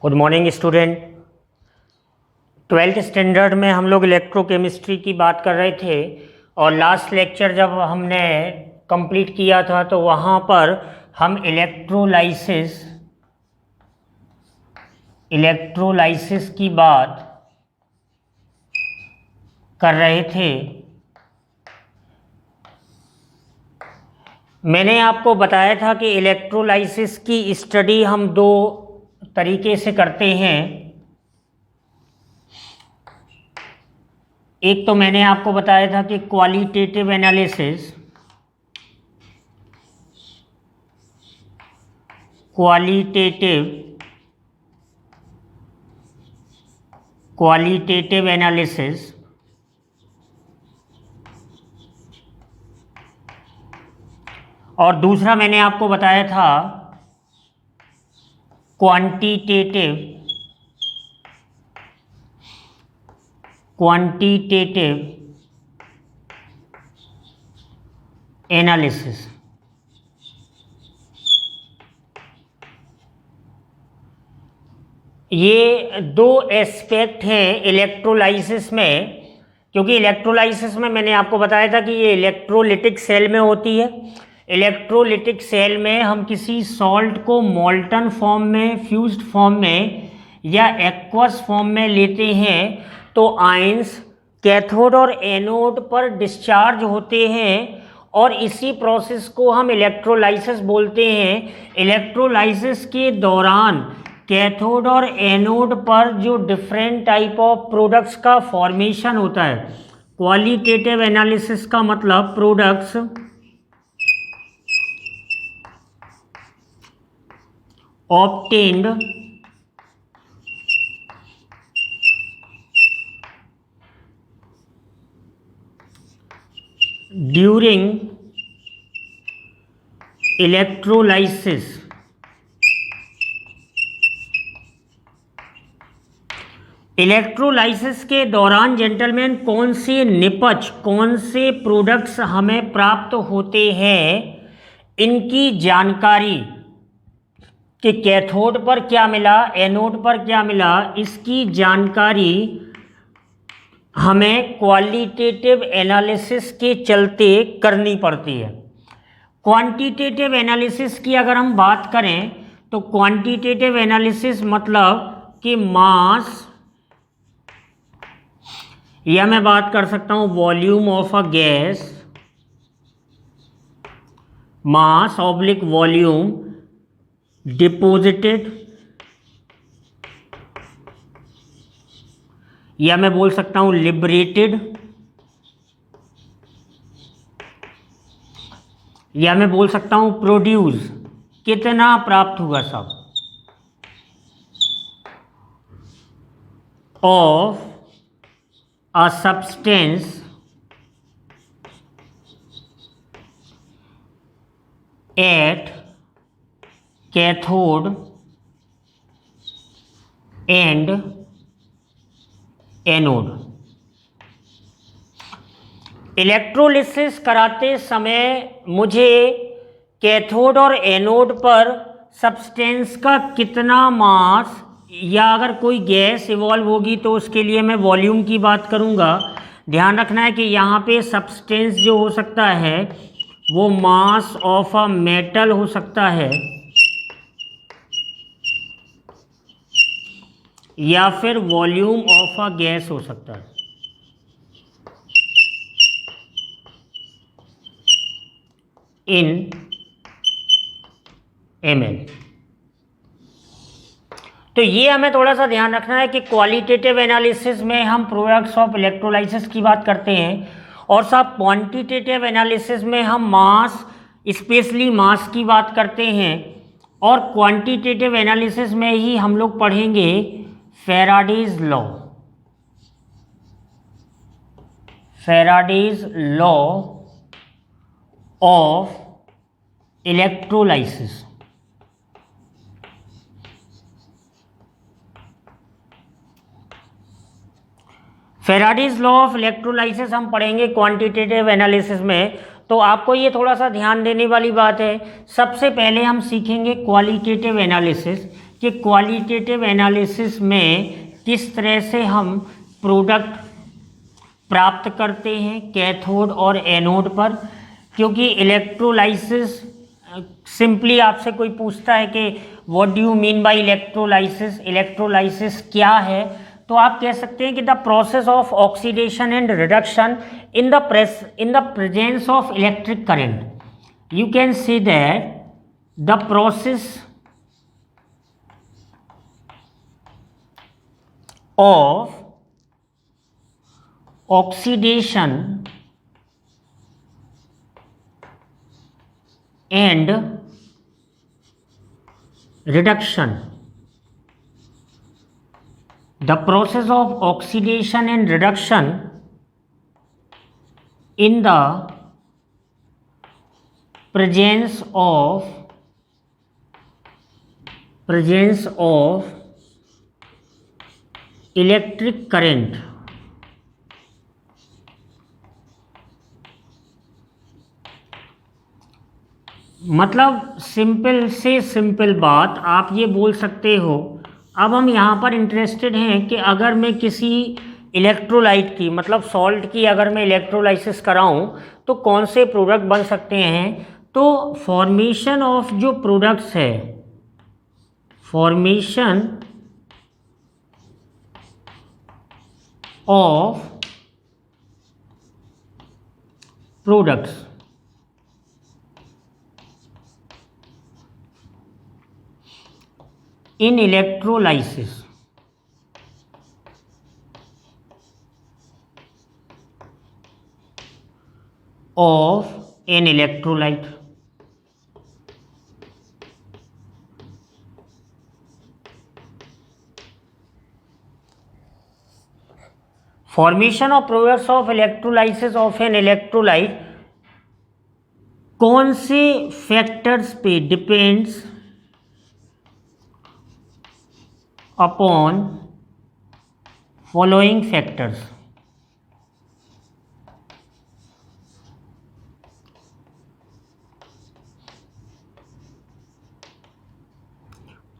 Good morning student. Twelfth standard में हम लोग इलेक्ट्रोकेमिस्ट्री की बात कर रहे थे और लास्ट लेक्चर जब हमने कंप्लीट किया था तो वहाँ पर हम इलेक्ट्रोलाइसिस की बात कर रहे थे। मैंने आपको बताया था कि इलेक्ट्रोलाइसिस की स्टडी हम दो तरीके से करते हैं। एक तो मैंने आपको बताया था कि क्वालिटेटिव एनालिसिस, क्वालिटेटिव एनालिसिस और दूसरा मैंने आपको बताया था क्वांटिटेटिव एनालिसिस। ये दो एस्पेक्ट हैं इलेक्ट्रोलाइसिस में, क्योंकि इलेक्ट्रोलाइसिस में मैंने आपको बताया था कि ये इलेक्ट्रोलिटिक सेल में होती है। इलेक्ट्रोलिटिक सेल में हम किसी सॉल्ट को मोल्टन फॉर्म में, फ्यूज्ड फॉर्म में या एक्वस फॉर्म में लेते हैं तो आयंस कैथोड और एनोड पर डिस्चार्ज होते हैं और इसी प्रोसेस को हम इलेक्ट्रोलाइसिस बोलते हैं। इलेक्ट्रोलाइसिस के दौरान कैथोड और एनोड पर जो डिफरेंट टाइप ऑफ प्रोडक्ट्स का फॉर्मेशन होता है, क्वालिटेटिव एनालिसिस का मतलब products obtained during electrolysis electrolysis के दौरान जेंटलमैन कौन से निपज, कौन से प्रोडक्ट्स हमें प्राप्त होते हैं, इनकी जानकारी कि कैथोड पर क्या मिला, एनोड पर क्या मिला, इसकी जानकारी हमें क्वालिटेटिव एनालिसिस के चलते करनी पड़ती है। क्वांटिटेटिव एनालिसिस की अगर हम बात करें तो क्वांटिटेटिव एनालिसिस मतलब कि मास, या मैं बात कर सकता हूं volume of a gas, mass oblique volume deposited, या मैं बोल सकता हूं लिबरेटेड, या मैं बोल सकता हूं प्रोड्यूस, कितना प्राप्त हुआ सब, of a substance at cathode and anode. Electrolysis कराते समय मुझे कैथोड और एनोड पर सब्सटेंस का कितना मास, या अगर कोई गैस इवॉल्व होगी तो उसके लिए मैं वॉल्यूम की बात करूंगा। ध्यान रखना है कि यहाँ पे सब्सटेंस जो हो सकता है वो मास ऑफ अ मेटल हो सकता है या फिर वॉल्यूम ऑफ अ गैस हो सकता है। इन ml। तो ये हमें थोड़ा सा ध्यान रखना है कि क्वालिटेटिव एनालिसिस में हम प्रोडक्ट्स ऑफ इलेक्ट्रोलाइसिस की बात करते हैं और साहब क्वांटिटेटिव एनालिसिस में हम मास, स्पेशली मास की बात करते हैं। और क्वांटिटेटिव एनालिसिस में ही हम लोग पढ़ेंगे Faraday's law of electrolysis. Faraday's law of electrolysis हम पढ़ेंगे क्वांटिटेटिव एनालिसिस में। तो आपको ये थोड़ा सा ध्यान देने वाली बात है, सबसे पहले हम सीखेंगे क्वालिटेटिव एनालिसिस। कि क्वालिटेटिव एनालिसिस में किस तरह से हम प्रोडक्ट प्राप्त करते हैं कैथोड और एनोड पर, क्योंकि इलेक्ट्रोलाइसिस सिंपली आपसे कोई पूछता है कि what do you mean by electrolysis, electrolysis क्या है, तो आप कह सकते हैं कि the process of oxidation and reduction in the presence of electric current. You can say that the process of oxidation and reduction. The process of oxidation and reduction in the presence of electric current मतलब simple से simple बात आप ये बोल सकते हो. अब हम यहाँ पर इंटरेस्टेड हैं कि अगर मैं किसी इलेक्ट्रोलाइट की मतलब सॉल्ट की अगर मैं इलेक्ट्रोलाइसिस कराऊँ तो कौन से प्रोडक्ट बन सकते हैं. तो फॉर्मेशन ऑफ जो प्रोडक्ट्स है, formation of products in electrolysis of an electrolyte. Formation of products of electrolysis of an electrolyte कौन से फैक्टर्स पे डिपेंड्स अपॉन फॉलोइंग फैक्टर्स.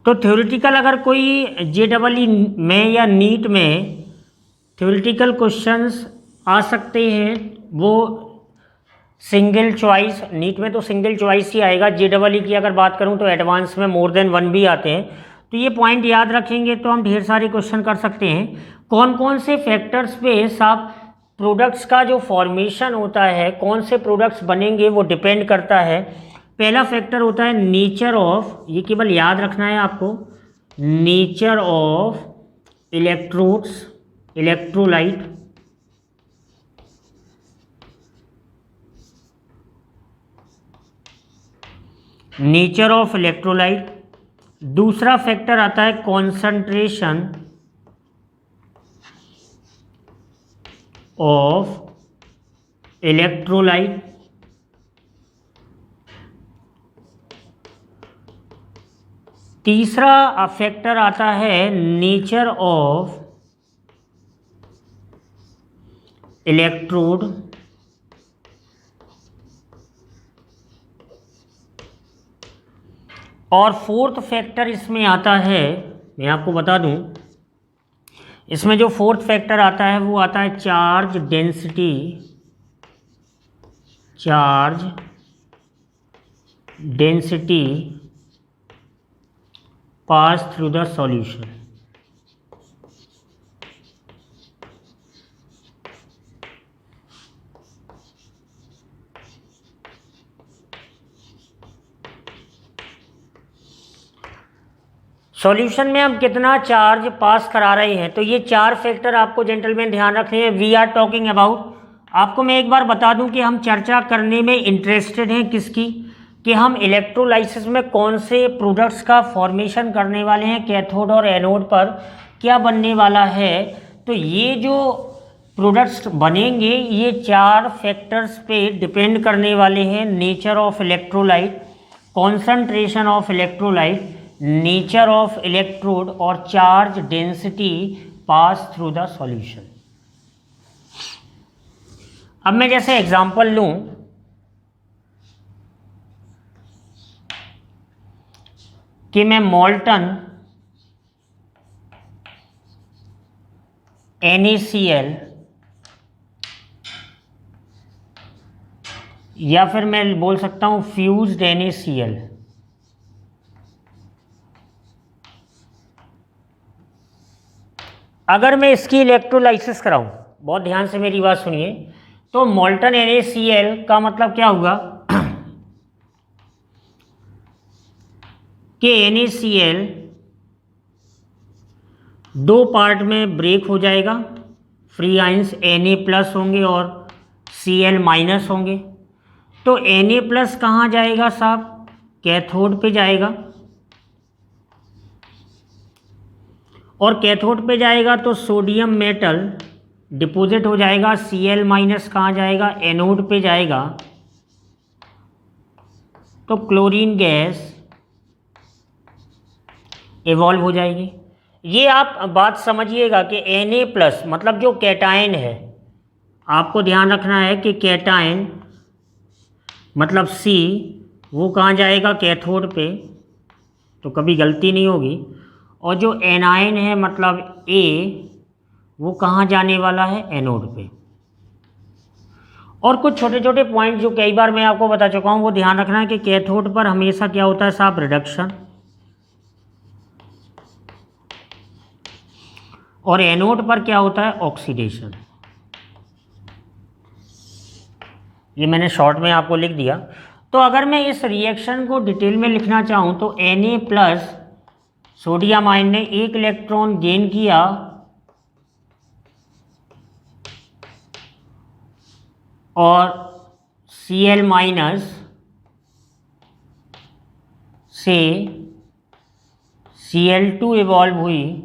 तो थ्योरेटिकल अगर कोई JEE में या नीट में थ्योरेटिकल क्वेश्चंस आ सकते हैं, वो सिंगल चॉइस, नीट में तो सिंगल चॉइस ही आएगा. JEE की अगर बात करूं तो एडवांस में मोर देन वन भी आते हैं. तो ये पॉइंट याद रखेंगे तो हम ढेर सारे क्वेश्चन कर सकते हैं. कौन कौन से फैक्टर्स पे साहब प्रोडक्ट्स का जो फॉर्मेशन होता है, कौन से प्रोडक्ट्स बनेंगे वो डिपेंड करता है. पहला फैक्टर होता है नेचर ऑफ, ये केवल याद रखना है आपको, nature of electrodes, electrolyte. Nature of electrolyte. दूसरा फैक्टर आता है कॉन्सेंट्रेशन ऑफ इलेक्ट्रोलाइट. तीसरा फैक्टर आता है नेचर ऑफ इलेक्ट्रोड. और फोर्थ फैक्टर इसमें आता है, मैं आपको बता दूं, इसमें जो फोर्थ फैक्टर आता है वो आता है charge density. Charge density pass through the solution. Solution में हम कितना चार्ज पास करा रहे हैं, तो ये चार फैक्टर आपको जेंटलमैन ध्यान रखने हैं. वी आर टॉकिंग अबाउट, आपको मैं एक बार बता दूं कि हम चर्चा करने में इंटरेस्टेड हैं किसकी, कि हम इलेक्ट्रोलाइसिस में कौन से प्रोडक्ट्स का फॉर्मेशन करने वाले हैं, कैथोड और एनोड पर क्या बनने वाला है. तो ये जो प्रोडक्ट्स बनेंगे ये चार फैक्टर्स पे डिपेंड करने वाले हैं. Nature of electrolyte, concentration of electrolyte, nature of electrode और charge density pass through the solution. अब मैं जैसे एग्जांपल लूं, कि मैं मॉल्टन NaCl, या फिर मैं बोल सकता हूँ फ्यूज्ड NaCl। अगर मैं इसकी इलेक्ट्रोलाइसिस कराऊं, बहुत ध्यान से मेरी बात सुनिए, तो मोल्टन NaCl का मतलब क्या हुआ कि NaCl दो पार्ट में ब्रेक हो जाएगा, फ्री आयंस Na+ होंगे और Cl- होंगे। तो Na+ कहाँ जाएगा साहब? कैथोड पे जाएगा, और कैथोड पे जाएगा तो सोडियम मेटल डिपॉजिट हो जाएगा। Cl- कहाँ जाएगा? एनोड पे जाएगा। तो क्लोरीन गैस इवॉल्व हो जाएगी। ये आप बात समझिएगा कि Na+ मतलब जो कैटायन है, आपको ध्यान रखना है कि कैटायन मतलब C, वो कहाँ जाएगा? कैथोड पे, तो कभी गलती नहीं होगी। और जो एनायन है मतलब A, वो कहाँ जाने वाला है? एनोड पे। और कुछ छोटे छोटे पॉइंट जो कई बार मैं आपको बता चुका हूँ, वो ध्यान रखना है कि कैथोड पर हमेशा क्या होता है साहब? रिडक्शन, और एनोड पर क्या होता है? ऑक्सीडेशन। ये मैंने शॉर्ट में आपको लिख दिया। तो अगर मैं इस रिएक्शन को डिटेल में लिखना चाहूँ तो Na+ सोडियम आयन ने एक इलेक्ट्रॉन गेन किया और Cl- से Cl2 इवॉल्व हुई,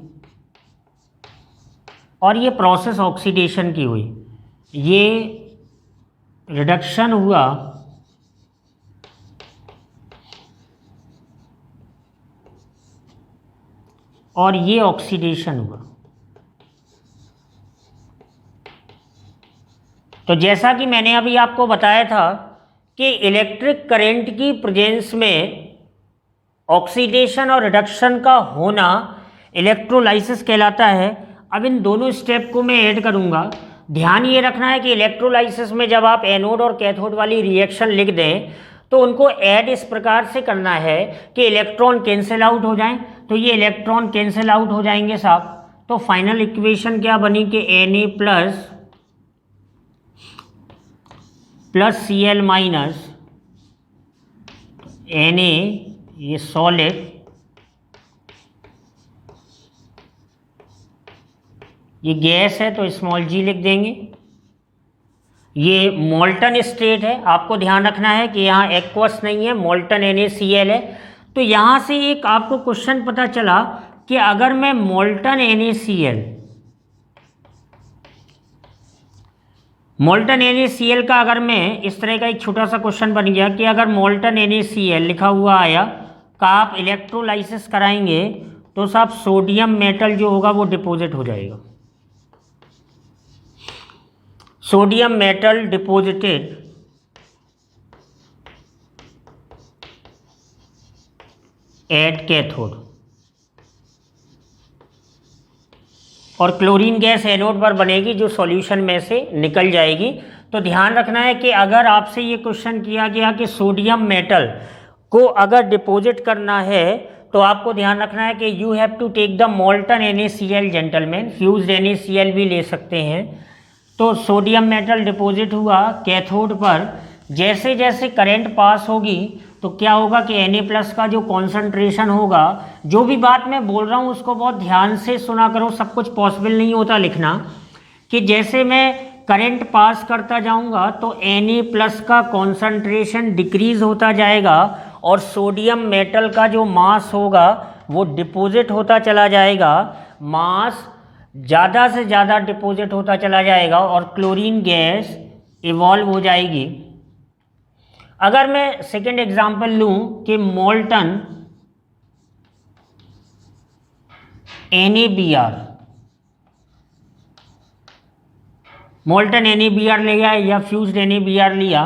और ये प्रोसेस ऑक्सीडेशन की हुई। ये रिडक्शन हुआ और ये ऑक्सीडेशन हुआ। तो जैसा कि मैंने अभी आपको बताया था कि इलेक्ट्रिक करंट की प्रेजेंस में ऑक्सीडेशन और रिडक्शन का होना इलेक्ट्रोलाइसिस कहलाता है। अब इन दोनों स्टेप को मैं ऐड करूंगा। ध्यान ये रखना है कि इलेक्ट्रोलाइसिस में जब आप एनोड और कैथोड वाली रिएक्शन लिख दें तो उनको ऐड इस प्रकार से करना है कि इलेक्ट्रॉन कैंसिल आउट हो जाएं। तो ये इलेक्ट्रॉन कैंसिल आउट हो जाएंगे साहब। तो फाइनल इक्वेशन क्या बनी कि Na+ प्लस Cl- Na, ये सॉलिड, ये गैस है तो स्मॉल g लिख देंगे। ये मोल्टन स्टेट है, आपको ध्यान रखना है कि यहाँ एक्वस नहीं है, मोल्टन NaCl है। तो यहाँ से एक आपको क्वेश्चन पता चला कि अगर मैं मोल्टन NaCl का अगर मैं इस तरह का एक छोटा सा क्वेश्चन बन गया कि अगर मोल्टन NaCl लिखा हुआ आया का आप इलेक्ट्रोलाइसिस कराएंगे तो साहब सोडियम मेटल जो होगा वो डिपॉजिट हो जाएगा। Sodium metal deposited at cathode, और क्लोरीन गैस एनोड पर बनेगी जो सॉल्यूशन में से निकल जाएगी। तो ध्यान रखना है कि अगर आपसे ये क्वेश्चन किया गया कि सोडियम मेटल को अगर डिपॉजिट करना है तो आपको ध्यान रखना है कि you have to take the molten NaCl gentlemen, fused NaCl भी ले सकते हैं। तो सोडियम मेटल डिपॉजिट हुआ कैथोड पर, जैसे जैसे करंट पास होगी तो क्या होगा कि Na+ का जो कॉन्सेंट्रेशन होगा, जो भी बात मैं बोल रहा हूँ उसको बहुत ध्यान से सुना करो, सब कुछ पॉसिबल नहीं होता लिखना, कि जैसे मैं करंट पास करता जाऊंगा तो Na+ का कॉन्सेंट्रेशन डिक्रीज होता जाएगा और सोडियम मेटल का जो मास होगा वो डिपॉजिट होता चला जाएगा, मास ज़्यादा से ज़्यादा डिपॉजिट होता चला जाएगा और क्लोरीन गैस इवॉल्व हो जाएगी। अगर मैं सेकेंड एग्जांपल लूं कि मोल्टन NaBr लिया या फ्यूज्ड NaBr लिया,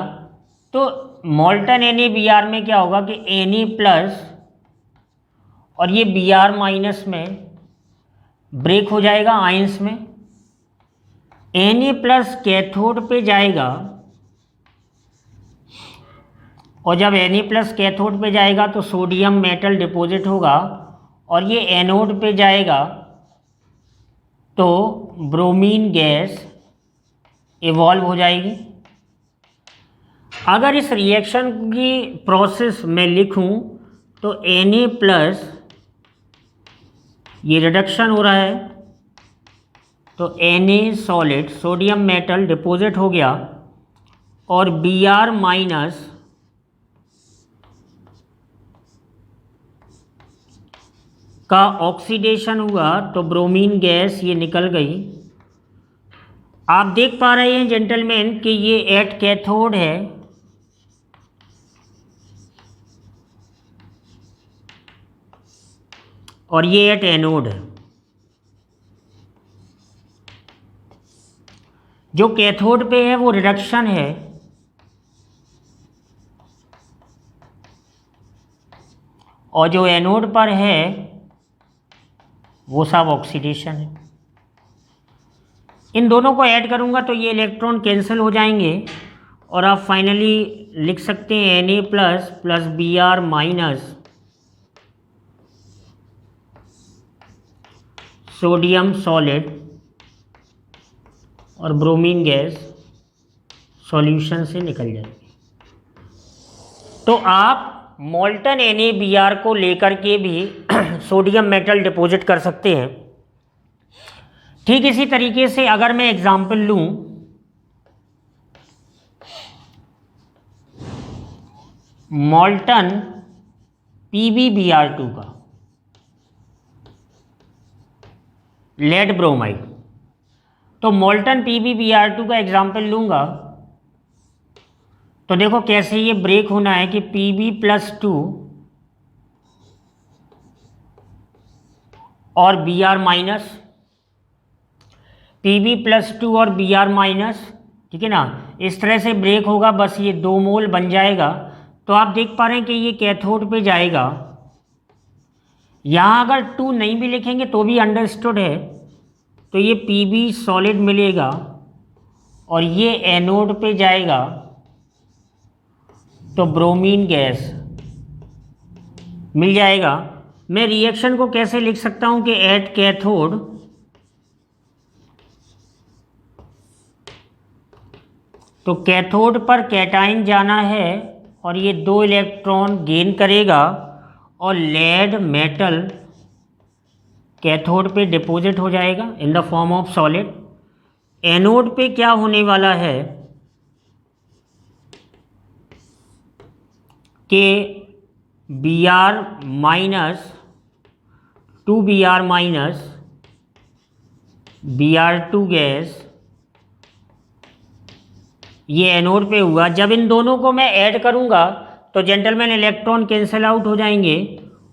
तो मोल्टन NaBr में क्या होगा कि Na+ और ये Br- में ब्रेक हो जाएगा आयंस में, Na+ कैथोड पे जाएगा, और जब Na+ कैथोड पे जाएगा तो सोडियम मेटल डिपॉजिट होगा, और ये एनोड पे जाएगा तो ब्रोमीन गैस इवॉल्व हो जाएगी। अगर इस रिएक्शन की प्रोसेस में लिखूं तो Na+ ये रिडक्शन हो रहा है, तो Na solid sodium metal deposit हो गया, और Br- का ऑक्सीडेशन हुआ तो ब्रोमीन गैस ये निकल गई। आप देख पा रहे हैं जेंटलमैन कि ये एट कैथोड है, और ये एट एनोड है। जो कैथोड पे है वो रिडक्शन है, और जो एनोड पर है वो सब ऑक्सीडेशन है। इन दोनों को ऐड करूंगा तो ये इलेक्ट्रॉन कैंसिल हो जाएंगे, और आप फाइनली लिख सकते हैं Na+ plus Br- sodium solid और ब्रोमीन गैस सॉल्यूशन से निकल जाएगी। तो आप मोल्टन NaBr को लेकर के भी सोडियम मेटल डिपॉजिट कर सकते हैं। ठीक इसी तरीके से अगर मैं एग्जाम्पल लूं, मोल्टन PbBr2 का, लेड ब्रोमाइड, तो मोल्टन PbBr2 का एग्जाम्पल लूंगा तो देखो कैसे ये ब्रेक होना है कि Pb+2 और Br-, Pb+2 और Br-, ठीक है ना, इस तरह से ब्रेक होगा, बस ये 2 मोल बन जाएगा। तो आप देख पा रहे हैं कि ये कैथोड पे जाएगा। यहाँ अगर 2 नहीं भी लिखेंगे तो भी अंडरस्टूड है, तो ये Pb सॉलिड मिलेगा, और ये एनोड पे जाएगा तो ब्रोमीन गैस मिल जाएगा। मैं रिएक्शन को कैसे लिख सकता हूं कि एट कैथोड तो कैथोड पर कैटाइन जाना है, और ये 2 इलेक्ट्रॉन गेन करेगा, और लेड मेटल कैथोड पे डिपॉजिट हो जाएगा in the form of solid. Anode पे क्या होने वाला है कि Br- 2Br- Br2 गैस ये एनोड पे हुआ। जब इन दोनों को मैं ऐड करूंगा तो जेंटलमैन इलेक्ट्रॉन कैंसिल आउट हो जाएंगे,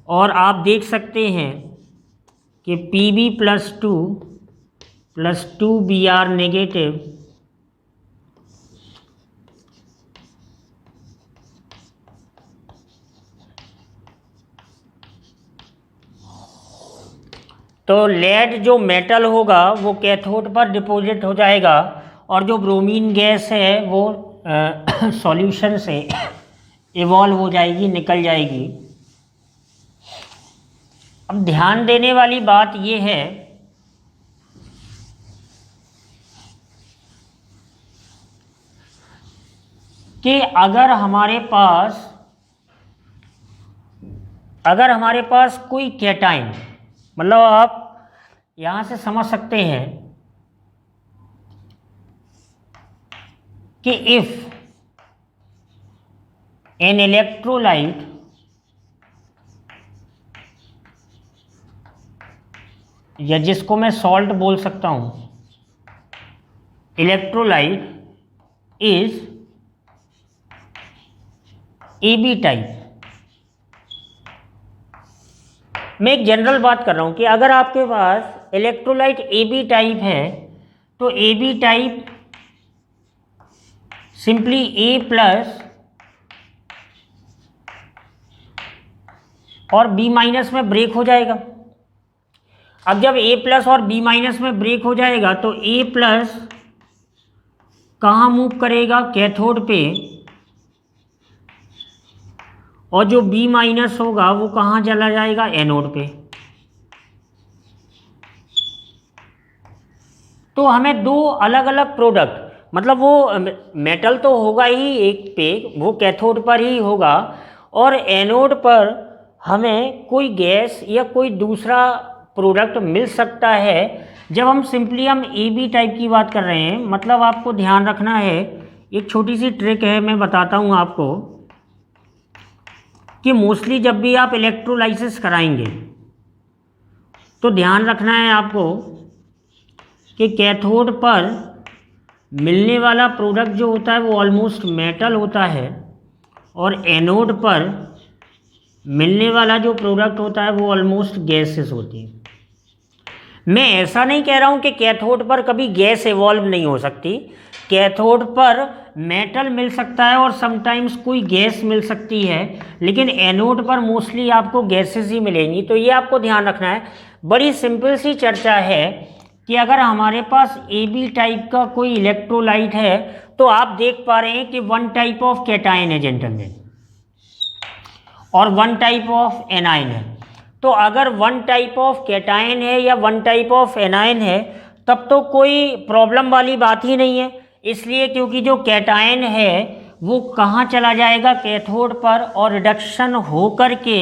और आप देख सकते हैं कि Pb+2 प्लस 2Br नेगेटिव तो लेड जो मेटल होगा वो कैथोड पर डिपॉजिट हो जाएगा, और जो ब्रोमीन गैस है वो सॉल्यूशन से इवॉल्व हो जाएगी, निकल जाएगी। अब ध्यान देने वाली बात ये है कि अगर हमारे पास कोई कैटाइन, मतलब आप यहां से समझ सकते हैं कि इफ एन इलेक्ट्रोलाइट या जिसको मैं सॉल्ट बोल सकता हूं, इलेक्ट्रोलाइट इज AB टाइप। मैं एक जनरल बात कर रहा हूं कि अगर आपके पास इलेक्ट्रोलाइट AB टाइप है तो AB टाइप सिंपली A+ और B- में ब्रेक हो जाएगा। अब जब A+ और B- में ब्रेक हो जाएगा तो A+ कहाँ मूव करेगा? कैथोड पे। और जो B माइनस होगा वो कहाँ चला जाएगा? एनोड पे। तो हमें दो अलग अलग प्रोडक्ट, मतलब वो मेटल तो होगा ही एक पे, वो कैथोड पर ही होगा, और एनोड पर हमें कोई गैस या कोई दूसरा प्रोडक्ट मिल सकता है। जब हम सिंपली हम ए बी टाइप की बात कर रहे हैं, मतलब आपको ध्यान रखना है, एक छोटी सी ट्रिक है, मैं बताता हूँ आपको, कि मोस्टली जब भी आप इलेक्ट्रोलाइसिस कराएंगे तो ध्यान रखना है आपको कि कैथोड पर मिलने वाला प्रोडक्ट जो होता है वो ऑलमोस्ट मेटल होता है, और एनोड पर मिलने वाला जो प्रोडक्ट होता है वो ऑलमोस्ट गैसेस होती है। मैं ऐसा नहीं कह रहा हूँ कि कैथोड पर कभी गैस इवॉल्व नहीं हो सकती, कैथोड पर मेटल मिल सकता है और समटाइम्स कोई गैस मिल सकती है, लेकिन एनोड पर मोस्टली आपको गैसेस ही मिलेंगी। तो ये आपको ध्यान रखना है। बड़ी सिंपल सी चर्चा है कि अगर हमारे पास ए बी टाइप का कोई इलेक्ट्रोलाइट है तो आप देख पा रहे हैं कि वन टाइप ऑफ कैटायन है जेंटलमैन और वन टाइप ऑफ एनायन है। तो अगर वन टाइप ऑफ कैटायन है या वन टाइप ऑफ एनायन है तब तो कोई प्रॉब्लम वाली बात ही नहीं है, इसलिए क्योंकि जो कैटायन है वो कहाँ चला जाएगा? कैथोड पर, और रिडक्शन हो कर के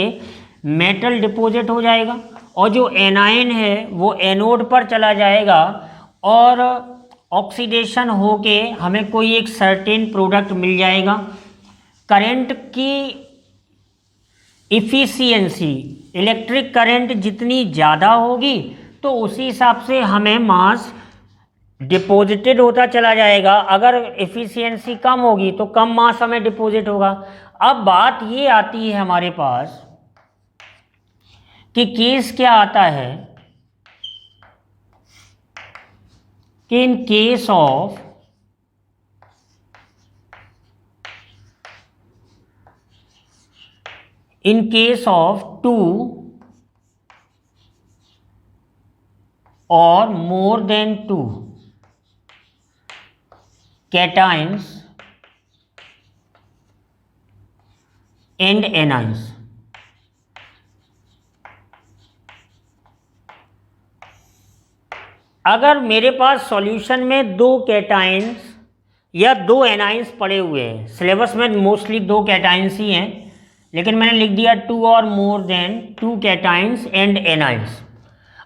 मेटल डिपॉजिट हो जाएगा, और जो एनायन है वो एनोड पर चला जाएगा और ऑक्सीडेशन हो के हमें कोई एक सर्टेन प्रोडक्ट मिल जाएगा। करंट की इफ़िशियंसी, इलेक्ट्रिक करंट जितनी ज़्यादा होगी तो उसी हिसाब से हमें मास डिपॉजिटेड होता चला जाएगा। अगर इफ़िशियंसी कम होगी तो कम मास हमें डिपॉजिट होगा। अब बात ये आती है हमारे पास कि केस क्या आता है कि in case of two or more than two cations and anions, अगर मेरे पास सॉल्यूशन में दो कैटाइंस या दो एनाइंस पड़े हुए हैं, सिलेबस में मोस्टली दो कैटाइंस ही हैं, लेकिन मैंने लिख दिया टू और more than two cations and anions.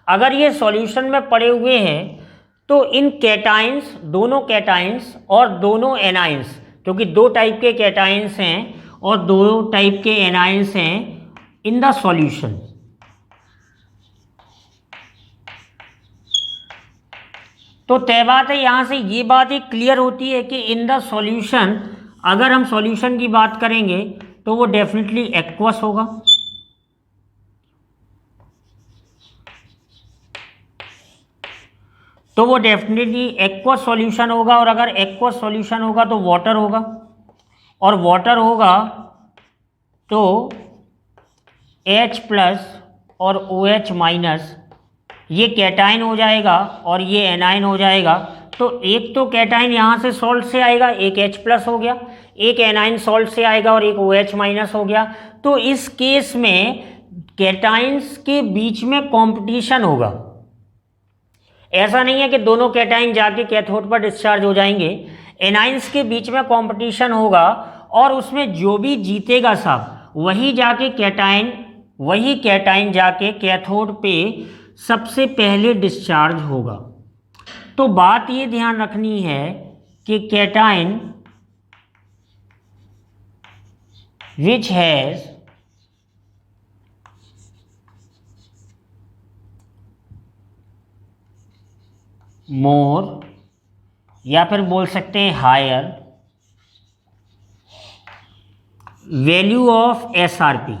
अगर ये सॉल्यूशन में पड़े हुए हैं तो इन कैटाइंस, दोनों कैटाइंस और दोनों एनाइंस, क्योंकि दो टाइप के कैटाइंस हैं और दो टाइप के एनाइंस हैं इन द सॉल्यूशन, तो तय बात है यहाँ से ये बात एक क्लियर होती है कि इन द सॉल्यूशन, अगर हम सॉल्यूशन की बात करेंगे तो वो डेफिनेटली एक्वस होगा। तो वो डेफिनेटली एक्वस सॉल्यूशन होगा, और अगर एक्वस सॉल्यूशन होगा तो वाटर होगा, और वाटर होगा तो H प्लस और OH माइनस ये कैटाइन हो जाएगा और ये एनाइन हो जाएगा। तो एक तो कैटाइन यहाँ से सॉल्ट से आएगा, एक H प्लस हो गया, एक एनाइन सॉल्ट से आएगा और एक OH माइनस हो गया। तो इस केस में कैटाइन्स के बीच में कंपटीशन होगा। ऐसा नहीं है कि दोनों कैटाइन जाके कैथोड पर डिस्चार्ज हो जाएंगे, एनाइंस के बीच में कंपटीशन होगा, और उसमें जो भी जीतेगा साहब वही कैटाइन जाके कैथोड पे सबसे पहले डिस्चार्ज होगा। तो बात ये ध्यान रखनी है कि कैटाइन विच हैज मोर, या फिर बोल सकते हैं higher value of SRP,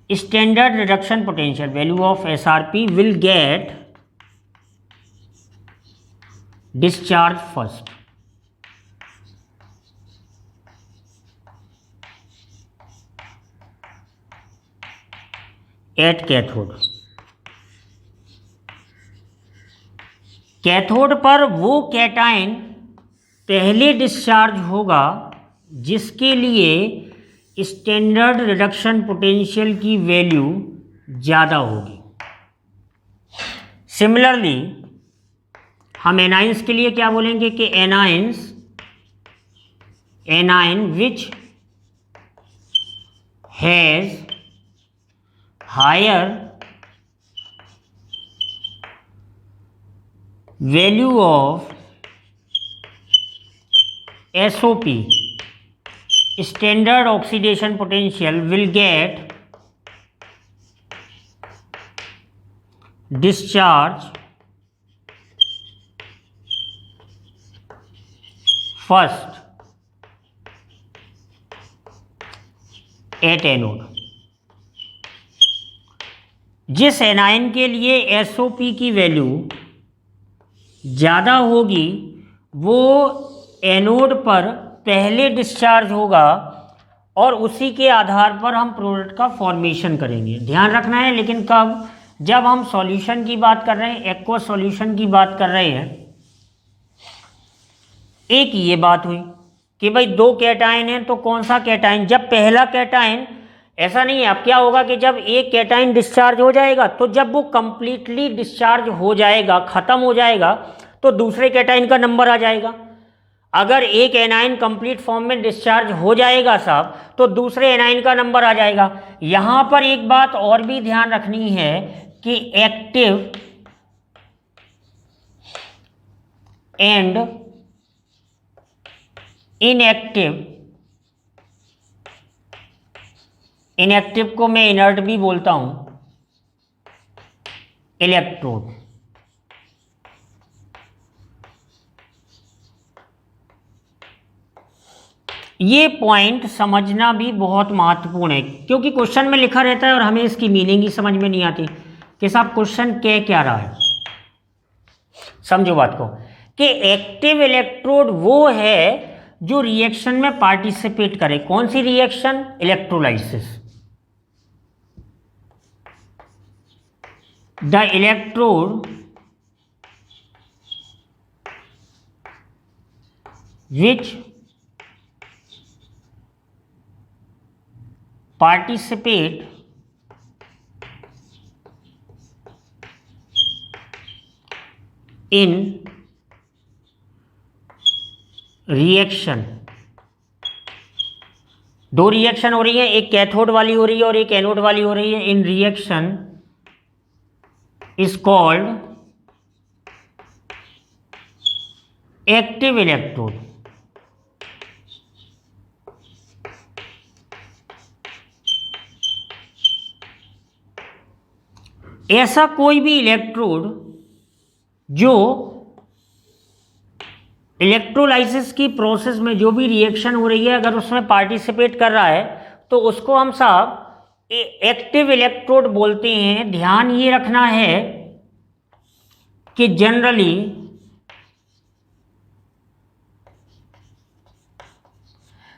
standard reduction potential, value of SRP will get discharge first. At cathode. Cathode पर वो कैटायन पहले डिस्चार्ज होगा जिसके लिए स्टैंडर्ड रिडक्शन पोटेंशियल की वैल्यू ज़्यादा होगी। सिमिलरली हम एनाइंस के लिए क्या बोलेंगे कि anion which has higher value of SOP, standard oxidation potential, will get discharge first at anode। जिस एनायन के लिए SOP की वैल्यू ज़्यादा होगी वो एनोड पर पहले डिस्चार्ज होगा और उसी के आधार पर हम प्रोडक्ट का फॉर्मेशन करेंगे। ध्यान रखना है, लेकिन कब? जब हम सॉल्यूशन की बात कर रहे हैं, एक्वस सॉल्यूशन की बात कर रहे हैं। एक ये बात हुई कि भाई दो कैटायन हैं, तो कौन सा कैटायन? जब पहला कैटायन, ऐसा नहीं है, अब क्या होगा कि जब एक कैटायन डिस्चार्ज हो जाएगा तो जब वो कंप्लीटली डिस्चार्ज हो जाएगा, ख़त्म हो जाएगा, तो दूसरे कैटायन का नंबर आ जाएगा। अगर एक एनाइन कंप्लीट फॉर्म में डिस्चार्ज हो जाएगा साहब, तो दूसरे एनाइन का नंबर आ जाएगा। यहां पर एक बात और भी ध्यान रखनी है कि एक्टिव एंड इनएक्टिव को मैं इनर्ट भी बोलता हूं, इलेक्ट्रोड। ये पॉइंट समझना भी बहुत महत्वपूर्ण है, क्योंकि क्वेश्चन में लिखा रहता है और हमें इसकी मीनिंग ही समझ में नहीं आती कि साहब क्वेश्चन कह क्या रहा है। समझो बात को कि एक्टिव इलेक्ट्रोड वो है जो रिएक्शन में पार्टिसिपेट करे। कौन सी reaction? Electrolysis. The electrode which participate in reaction। दो रिएक्शन हो रही है, एक कैथोड वाली हो रही है और एक एनोड वाली हो रही है। In reaction is called active electrode. ऐसा कोई भी इलेक्ट्रोड जो इलेक्ट्रोलाइसिस की प्रोसेस में जो भी रिएक्शन हो रही है अगर उसमें पार्टिसिपेट कर रहा है तो उसको हम साहब एक्टिव इलेक्ट्रोड बोलते हैं। ध्यान ये रखना है कि जनरली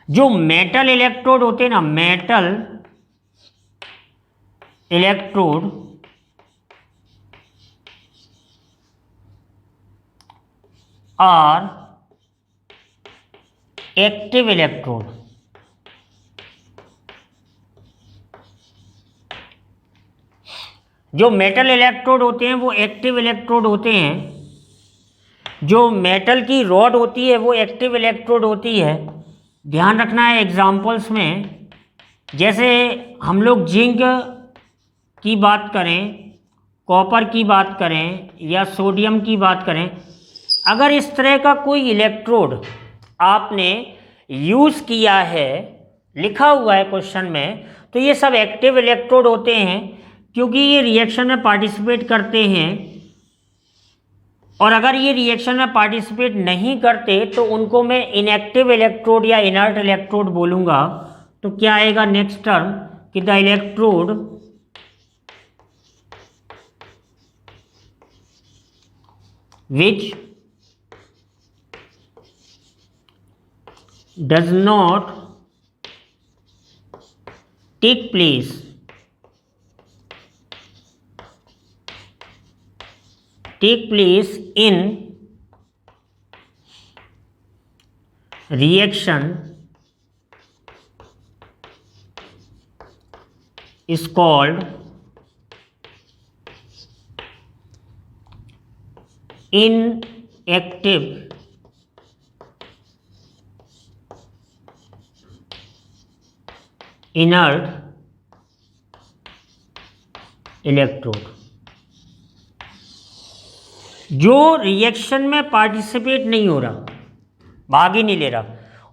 जो मेटल इलेक्ट्रोड होते हैं ना, metal electrode are active electrode. जो मेटल इलेक्ट्रोड होते हैं वो एक्टिव इलेक्ट्रोड होते हैं। जो मेटल की रॉड होती है वो एक्टिव इलेक्ट्रोड होती है। ध्यान रखना है एग्जाम्पल्स में, जैसे हम लोग जिंक की बात करें, कॉपर की बात करें या सोडियम की बात करें, अगर इस तरह का कोई इलेक्ट्रोड आपने यूज़ किया है, लिखा हुआ है क्वेश्चन में, तो ये सब एक्टिव इलेक्ट्रोड होते हैं क्योंकि ये रिएक्शन में पार्टिसिपेट करते हैं। और अगर ये रिएक्शन में पार्टिसिपेट नहीं करते तो उनको मैं इनएक्टिव इलेक्ट्रोड या इनर्ट इलेक्ट्रोड बोलूँगा। तो क्या आएगा नेक्स्ट टर्म कि the electrode which does not take place take place in reaction is called inactive inert electrode. जो रिएक्शन में पार्टिसिपेट नहीं हो रहा, भाग ही नहीं ले रहा,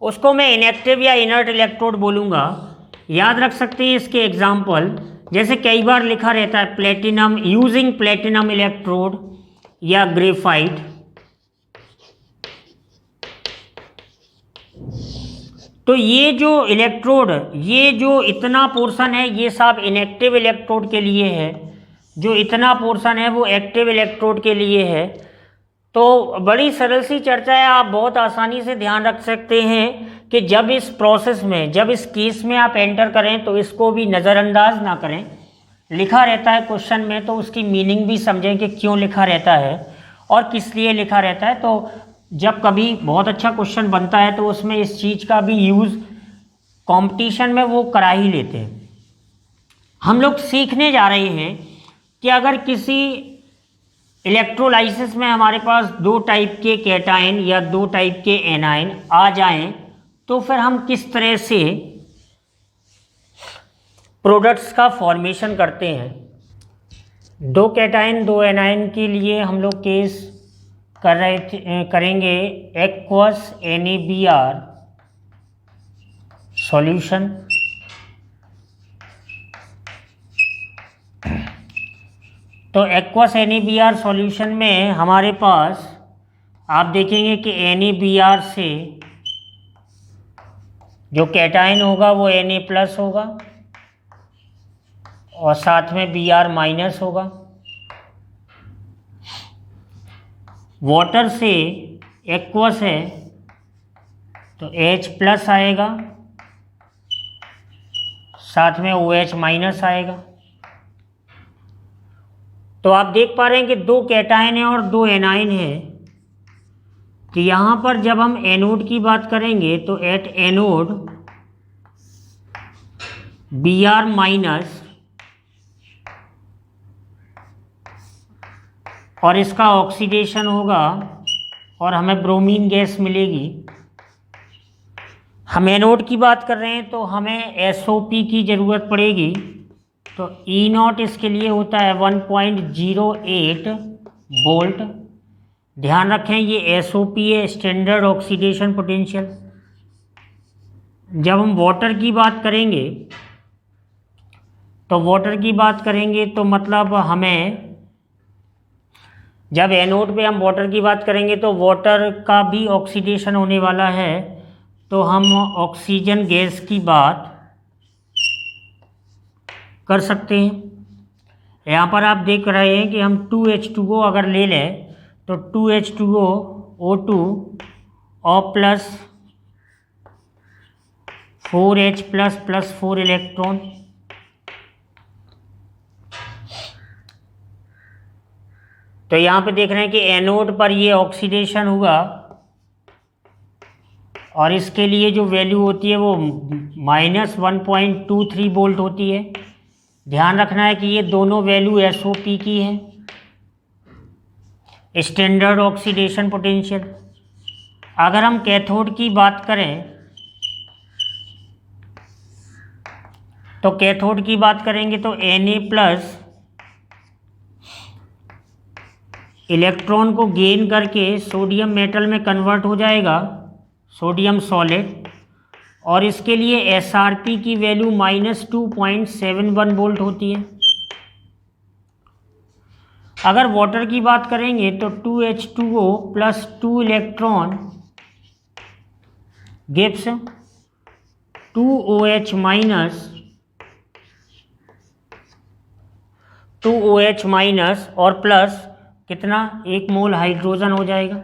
उसको मैं इनएक्टिव या इनर्ट इलेक्ट्रोड बोलूँगा। याद रख सकते हैं इसके एग्जाम्पल, जैसे कई बार लिखा रहता है प्लेटिनम, यूजिंग प्लेटिनम इलेक्ट्रोड या ग्रेफाइट। तो ये जो इलेक्ट्रोड, ये जो इतना पोर्शन है, ये सब इनएक्टिव इलेक्ट्रोड के लिए है, जो इतना पोर्शन है वो एक्टिव इलेक्ट्रोड के लिए है। तो बड़ी सरल सी चर्चा है, आप बहुत आसानी से ध्यान रख सकते हैं कि जब इस प्रोसेस में, जब इस केस में आप एंटर करें तो इसको भी नज़रअंदाज ना करें। लिखा रहता है क्वेश्चन में तो उसकी मीनिंग भी समझें कि क्यों लिखा रहता है और किस लिए लिखा रहता है। तो जब कभी बहुत अच्छा क्वेश्चन बनता है तो उसमें इस चीज़ का भी यूज़ कंपटीशन में वो करा ही लेते हैं। हम लोग सीखने जा रहे हैं कि अगर किसी इलेक्ट्रोलाइसिस में हमारे पास दो टाइप के कैटायन या दो टाइप के एनायन आ जाएं तो फिर हम किस तरह से प्रोडक्ट्स का फॉर्मेशन करते हैं। दो कैटायन दो एनायन के लिए हम लोग केस करेंगे एक्वस NaBr सॉल्यूशन। तो एक्वस NaBr सॉल्यूशन में हमारे पास आप देखेंगे कि NaBr से जो कैटायन होगा वो Na+ होगा और साथ में Br- होगा। वाटर से एक्वस है तो H+ आएगा, साथ में OH- आएगा। तो आप देख पा रहे हैं कि दो कैटायन हैं और दो एनायन हैं। तो यहाँ पर जब हम एनोड की बात करेंगे तो एट एनोड Br- और इसका ऑक्सीडेशन होगा और हमें ब्रोमीन गैस मिलेगी। हम एनोड की बात कर रहे हैं तो हमें SOP की ज़रूरत पड़ेगी। तो E0 इसके लिए होता है 1.08 वोल्ट। ध्यान रखें ये SOP है, स्टैंडर्ड ऑक्सीडेशन पोटेंशियल। जब हम वाटर की बात करेंगे तो मतलब हमें, जब एनोड पे हम वाटर की बात करेंगे तो वाटर का भी ऑक्सीडेशन होने वाला है, तो हम ऑक्सीजन गैस की बात कर सकते हैं। यहाँ पर आप देख रहे हैं कि हम 2H2O अगर ले लें तो 2H2O O2 और प्लस 4H प्लस 4 इलेक्ट्रॉन। तो यहाँ पे देख रहे हैं कि एनोड पर ये ऑक्सीडेशन हुआ और इसके लिए जो वैल्यू होती है वो -1.23 वोल्ट होती है। ध्यान रखना है कि ये दोनों वैल्यू SOP की है, स्टैंडर्ड ऑक्सीडेशन पोटेंशियल। अगर हम कैथोड की बात करें तो कैथोड की बात करेंगे तो Na+ इलेक्ट्रॉन को गेन करके सोडियम मेटल में कन्वर्ट हो जाएगा, सोडियम सॉलिड, और इसके लिए SRP की वैल्यू -2.71 वोल्ट होती है। अगर वाटर की बात करेंगे तो 2H2O plus 2 electron gives 2OH minus और प्लस कितना, 1 मोल हाइड्रोजन हो जाएगा।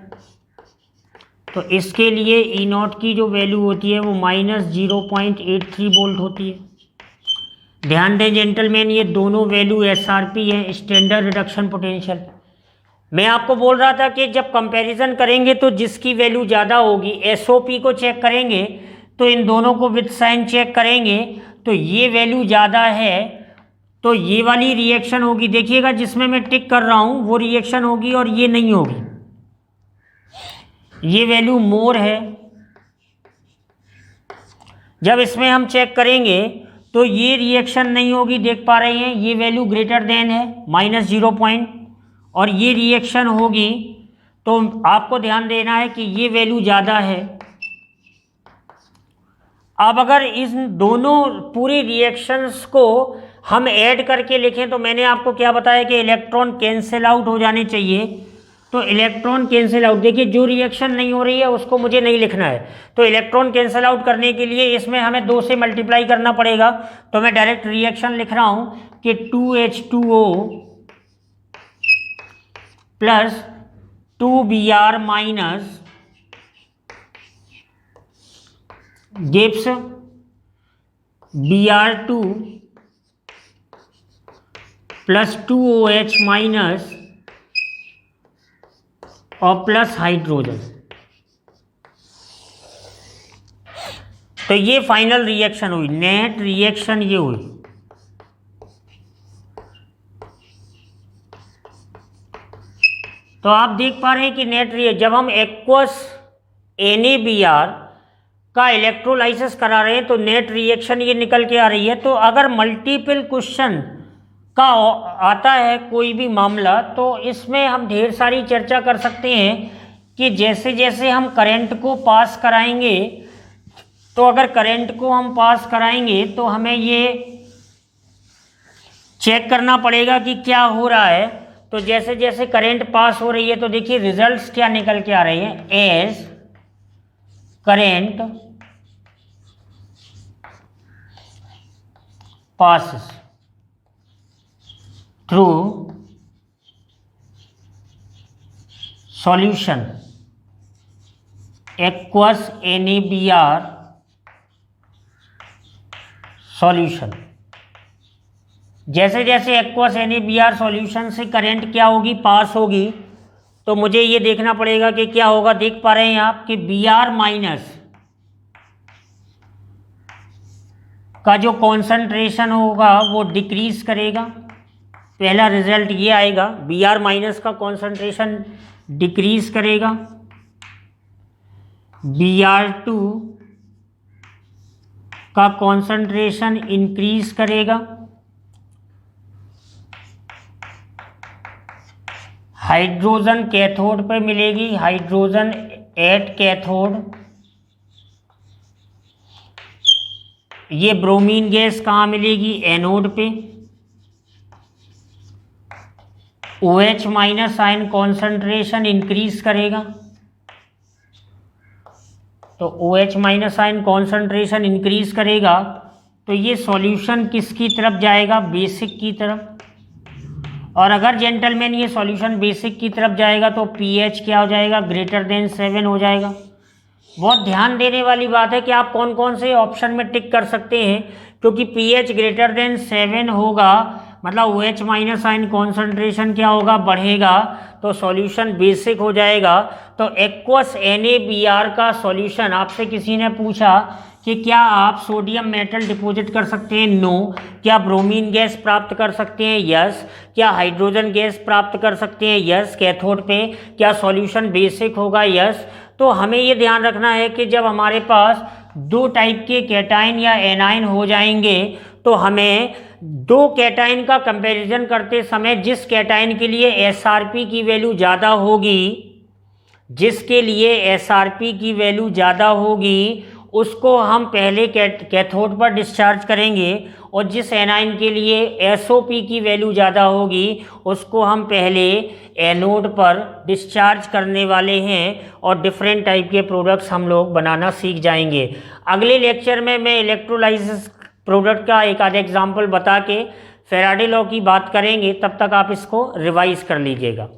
तो इसके लिए E0 की जो वैल्यू होती है वो -0.83 वोल्ट होती है। ध्यान दें जेंटलमैन, ये दोनों वैल्यू SRP है, स्टैंडर्ड रिडक्शन पोटेंशियल। मैं आपको बोल रहा था कि जब कंपैरिजन करेंगे तो जिसकी वैल्यू ज़्यादा होगी, एसओपी को चेक करेंगे तो इन दोनों को विद साइन चेक करेंगे तो ये वैल्यू ज़्यादा है तो ये वाली रिएक्शन होगी। देखिएगा जिसमें मैं टिक कर रहा हूँ वो रिएक्शन होगी और ये नहीं होगी, ये वैल्यू मोर है। जब इसमें हम चेक करेंगे तो ये रिएक्शन नहीं होगी, देख पा रहे हैं ये वैल्यू ग्रेटर देन है -0 और ये रिएक्शन होगी। तो आपको ध्यान देना है कि ये वैल्यू ज़्यादा है। अब अगर इन दोनों पूरी रिएक्शंस को हम ऐड करके लिखें तो मैंने आपको क्या बताया कि इलेक्ट्रॉन कैंसिल आउट हो जाने चाहिए। तो इलेक्ट्रॉन कैंसिल आउट, देखिए जो रिएक्शन नहीं हो रही है उसको मुझे नहीं लिखना है, तो इलेक्ट्रॉन कैंसिल आउट करने के लिए इसमें हमें 2 से मल्टीप्लाई करना पड़ेगा। तो मैं डायरेक्ट रिएक्शन लिख रहा हूँ कि 2H2O plus 2Br minus gives Br2 plus 2OH minus और प्लस हाइड्रोजन। तो ये फाइनल रिएक्शन हुई, नेट रिएक्शन ये हुई। तो आप देख पा रहे हैं कि नेट रिएक्शन जब हम एक्वस NaBr का इलेक्ट्रोलाइसिस करा रहे हैं तो नेट रिएक्शन ये निकल के आ रही है। तो अगर मल्टीपल क्वेश्चन का आता है कोई भी मामला तो इसमें हम ढेर सारी चर्चा कर सकते हैं कि जैसे जैसे हम करंट को पास कराएंगे, तो अगर करंट को हम पास कराएंगे तो हमें ये चेक करना पड़ेगा कि क्या हो रहा है। तो जैसे जैसे करंट पास हो रही है तो देखिए रिजल्ट्स क्या निकल के आ रहे हैं, as current passes through solution aqueous NaBr solution, जैसे जैसे एक्वस NaBr सॉल्यूशन से करंट क्या होगी, पास होगी, तो मुझे ये देखना पड़ेगा कि क्या होगा। देख पा रहे हैं आप कि Br माइनस का जो कॉन्सेंट्रेशन होगा वो डिक्रीज करेगा। पहला रिजल्ट ये आएगा, Br माइनस का कॉन्सेंट्रेशन डिक्रीज करेगा, Br2 का कॉन्सेंट्रेशन इंक्रीज करेगा, हाइड्रोजन कैथोड पे मिलेगी, हाइड्रोजन एट कैथोड। ये ब्रोमीन गैस कहाँ मिलेगी, एनोड पे। OH minus ion concentration increase करेगा, तो OH minus ion concentration increase करेगा तो ये सॉल्यूशन किसकी तरफ जाएगा, बेसिक की तरफ। और अगर जेंटलमैन ये सॉल्यूशन बेसिक की तरफ जाएगा तो pH क्या हो जाएगा, ग्रेटर देन 7 हो जाएगा। बहुत ध्यान देने वाली बात है कि आप कौन कौन से ऑप्शन में टिक कर सकते हैं, क्योंकि pH ग्रेटर देन 7 होगा मतलब OH माइनस आयन कॉन्सेंट्रेशन क्या होगा, बढ़ेगा, तो सॉल्यूशन बेसिक हो जाएगा। तो एक्वस NaBr का सॉल्यूशन, आपसे किसी ने पूछा कि क्या आप सोडियम मेटल डिपॉजिट कर सकते हैं, नो। क्या ब्रोमीन गैस प्राप्त कर सकते हैं, यस। क्या हाइड्रोजन गैस प्राप्त कर सकते हैं, यस, कैथोड पे। क्या सॉल्यूशन बेसिक होगा, यस। तो हमें ये ध्यान रखना है कि जब हमारे पास 2 टाइप के कैटाइन या एनाइन हो जाएंगे तो हमें 2 कैटाइन का कंपैरिजन करते समय जिस कैटाइन के लिए SRP की वैल्यू ज़्यादा होगी, जिसके लिए SRP की वैल्यू ज़्यादा होगी उसको हम पहले कैथोड पर डिस्चार्ज करेंगे, और जिस एनाइन के लिए SOP की वैल्यू ज़्यादा होगी उसको हम पहले एनोड पर डिस्चार्ज करने वाले हैं। और डिफरेंट टाइप के प्रोडक्ट्स हम लोग बनाना सीख जाएंगे। अगले लेक्चर में मैं इलेक्ट्रोलाइसिस प्रोडक्ट का एक आधा एग्जाम्पल बता के फैराडे लॉ की बात करेंगे, तब तक आप इसको रिवाइज कर लीजिएगा।